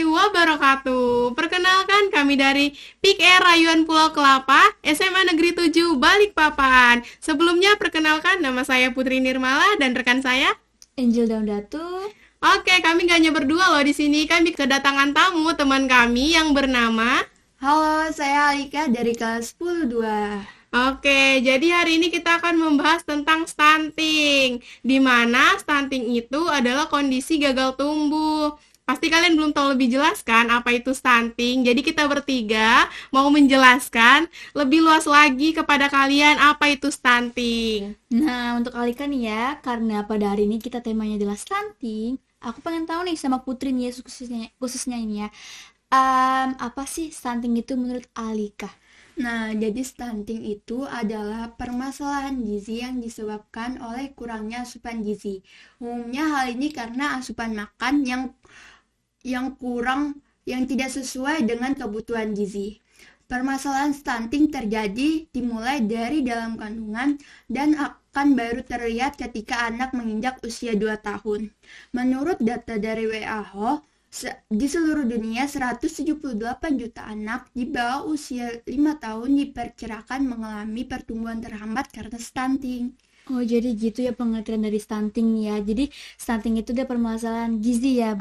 warahmatullahi wabarakatuh. Perkenalkan kami dari PIK Air Rayuan Pulau Kelapa, SMA Negeri 7 Balikpapan. Sebelumnya perkenalkan nama saya Putri Nirmala dan rekan saya. Angel Daun Datu. Oke, kami gak hanya berdua loh di sini. Kami kedatangan tamu teman kami yang bernama. Halo, saya Alika dari kelas 10-2. Oke, jadi hari ini kita akan membahas tentang stunting, di mana stunting itu adalah kondisi gagal tumbuh. Pasti kalian belum tahu lebih jelas kan apa itu stunting. Jadi kita bertiga mau menjelaskan lebih luas lagi kepada kalian apa itu stunting. Nah, untuk Alika nih ya, karena pada hari ini kita temanya adalah stunting, aku pengen tahu nih sama Putri nih ya, khususnya ini ya. Apa sih stunting itu menurut Alika? Nah, jadi stunting itu adalah permasalahan gizi yang disebabkan oleh kurangnya asupan gizi. Umumnya hal ini karena asupan makan yang kurang, yang tidak sesuai dengan kebutuhan gizi. Permasalahan stunting terjadi dimulai dari dalam kandungan dan akan baru terlihat ketika anak menginjak usia 2 tahun. Menurut data dari WHO, di seluruh dunia 178 juta anak di bawah usia 5 tahun diperkirakan mengalami pertumbuhan terhambat karena stunting. Oh, jadi gitu ya pengertian dari stunting ya. Jadi stunting itu dia permasalahan gizi ya.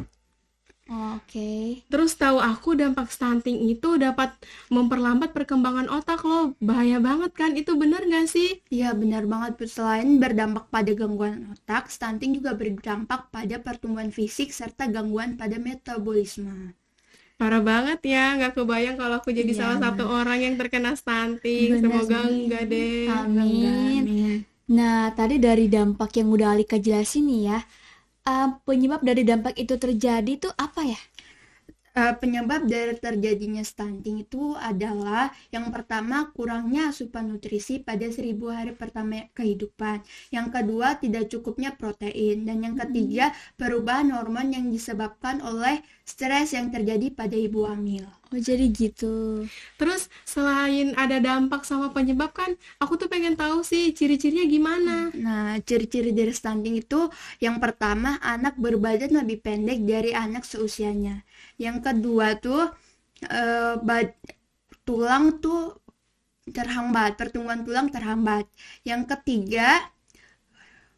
Oke. Terus tahu aku dampak stunting itu dapat memperlambat perkembangan otak loh. Bahaya banget kan? Itu benar nggak sih? Ya, benar banget. Selain berdampak pada gangguan otak, stunting juga berdampak pada pertumbuhan fisik serta gangguan pada metabolisme. Parah banget ya, nggak kebayang kalau aku jadi Iya, salah satu orang yang terkena stunting. benar Semoga sih. enggak deh. Amin. Amin. Nah, tadi dari dampak yang udah Alika jelasin nih ya, penyebab dari dampak itu terjadi tuh apa ya? Penyebab dari terjadinya stunting itu adalah yang pertama kurangnya asupan nutrisi pada 1000 hari pertama kehidupan, yang kedua tidak cukupnya protein, dan yang ketiga perubahan hormon yang disebabkan oleh stres yang terjadi pada ibu hamil. Oh, jadi gitu. Terus selain ada dampak sama penyebab kan, aku tuh pengen tahu sih ciri-cirinya gimana. Nah, ciri-ciri dari stunting itu yang pertama anak berbadan lebih pendek dari anak seusianya. Yang kedua tuh tulang tuh terhambat, pertumbuhan tulang terhambat. Yang ketiga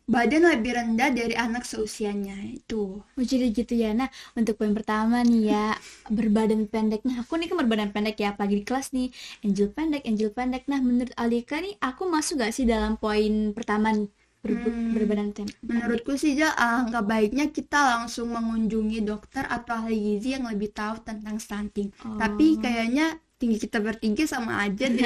badan lebih rendah dari anak seusianya itu. Oh, jadi gitu ya. Nah, untuk poin pertama nih ya, berbadan pendek. Nah, aku nih kan berbadan pendek ya, apalagi di kelas nih. Angel pendek, Angel pendek. Nah, menurut Alika nih, aku masuk gak sih dalam poin pertama nih? Berbadan pendek. Menurutku sih alangkah baiknya kita langsung mengunjungi dokter atau ahli gizi yang lebih tahu tentang stunting. Tapi kayaknya tinggi kita bertiga sama aja deh.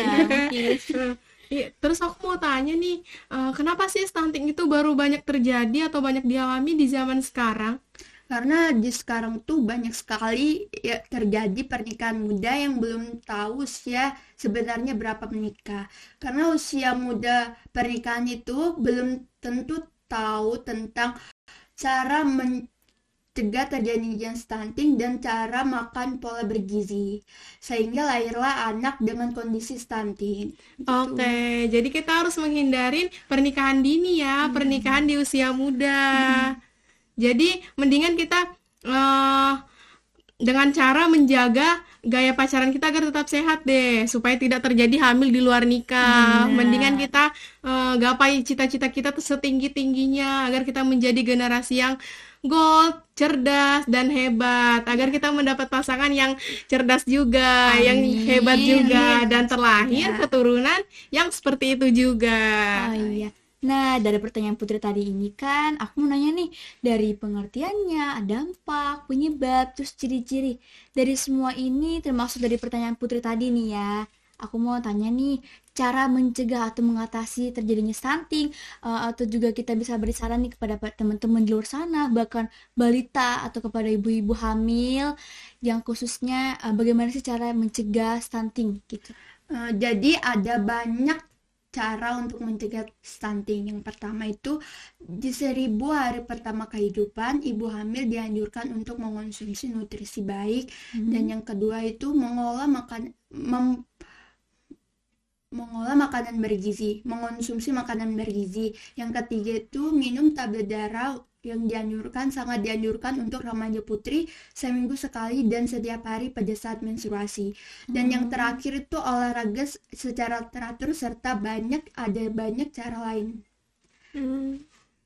Iya, terus aku mau tanya nih, kenapa sih stunting itu baru banyak terjadi atau banyak dialami di zaman sekarang? Karena di sekarang tuh banyak sekali ya, terjadi pernikahan muda yang belum tahu usia sebenarnya berapa menikah. Karena usia muda pernikahan itu belum tentu tahu tentang cara mencegah terjadinya stunting dan cara makan pola bergizi. Sehingga lahirlah anak dengan kondisi stunting. Gitu. Oke, jadi kita harus menghindarin pernikahan dini ya, pernikahan di usia muda. Jadi mendingan kita dengan cara menjaga gaya pacaran kita agar tetap sehat deh, supaya tidak terjadi hamil di luar nikah. Mendingan kita gapai cita-cita kita tuh setinggi-tingginya agar kita menjadi generasi yang gold, cerdas, dan hebat. Agar kita mendapat pasangan yang cerdas juga, yang hebat juga, dan terlahir keturunan yang seperti itu juga. Oh iya. Nah, dari pertanyaan Putri tadi ini kan, aku mau nanya nih, dari pengertiannya, dampak, penyebab, terus ciri-ciri. Dari semua ini, termasuk dari pertanyaan Putri tadi nih ya, aku mau tanya nih, cara mencegah atau mengatasi terjadinya stunting, atau juga kita bisa beri saran nih kepada teman-teman di luar sana, bahkan balita atau kepada ibu-ibu hamil, yang khususnya bagaimana sih cara mencegah stunting gitu. Jadi ada banyak cara untuk mencegah stunting. Yang pertama itu di 1000 hari pertama kehidupan ibu hamil dianjurkan untuk mengonsumsi nutrisi baik, dan yang kedua itu mengolah makanan bergizi, mengonsumsi makanan bergizi. Yang ketiga itu minum tablet darah sangat dianjurkan untuk remaja putri seminggu sekali dan setiap hari pada saat menstruasi. Dan yang terakhir itu olahraga secara teratur serta ada banyak cara lain.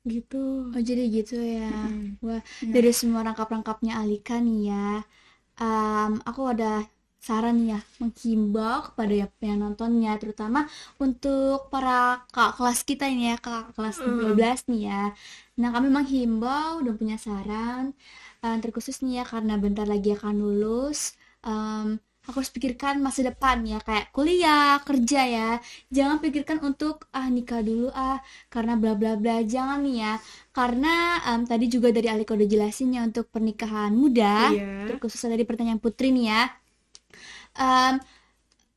Gitu. Oh jadi gitu ya. Wah, Nah. dari semua rangkap-rangkapnya Alika nih ya, aku ada saran nih ya, menghimbau kepada yang nontonnya, terutama untuk para kakak kelas kita ini ya, kakak kelas 12 nih ya. Nah kami menghimbau dan punya saran, terkhusus nih ya karena bentar lagi akan lulus. Aku harus pikirkan masa depan ya, kayak kuliah, kerja ya. Jangan pikirkan untuk nikah dulu karena bla bla bla, jangan nih ya. Karena tadi juga dari Alika udah jelasin ya untuk pernikahan muda, Iya. terkhusus dari pertanyaan Putri nih ya.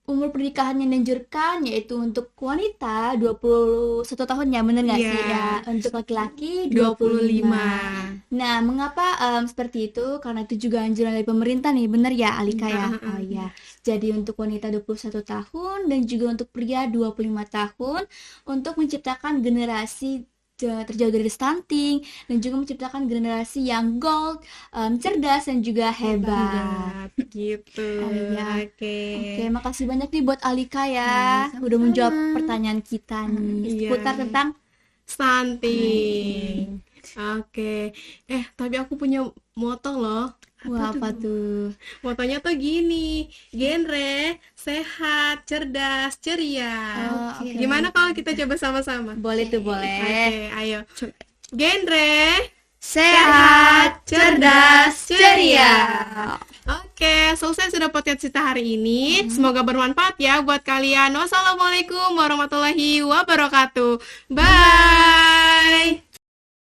Umur pernikahan yang dianjurkan yaitu untuk wanita 21 tahun ya, bener nggak Iya. sih ya? Untuk laki-laki 25. Nah, mengapa seperti itu? Karena itu juga anjuran dari pemerintah nih, bener ya Alika ya? Oh iya. Jadi untuk wanita 21 tahun dan juga untuk pria 25 tahun untuk menciptakan generasi terjauh dari stunting dan juga menciptakan generasi yang gold, cerdas dan juga hebat. Gitu. Iya. Oke. Oke, makasih banyak nih buat Alika ya, udah menjawab pertanyaan kita Iya. nih seputar tentang Stunting. Oke. Tapi aku punya moto loh. apa tuh? Motonya tuh gini, genre, sehat, cerdas, ceria. Oke. Gimana kalau kita coba sama-sama? Boleh tuh, boleh. Oke, ayo. Genre, Sehat, cerdas, ceria. Oke, selesai sudah podcast kita hari ini. Semoga bermanfaat ya buat kalian. Wassalamualaikum warahmatullahi wabarakatuh. Bye.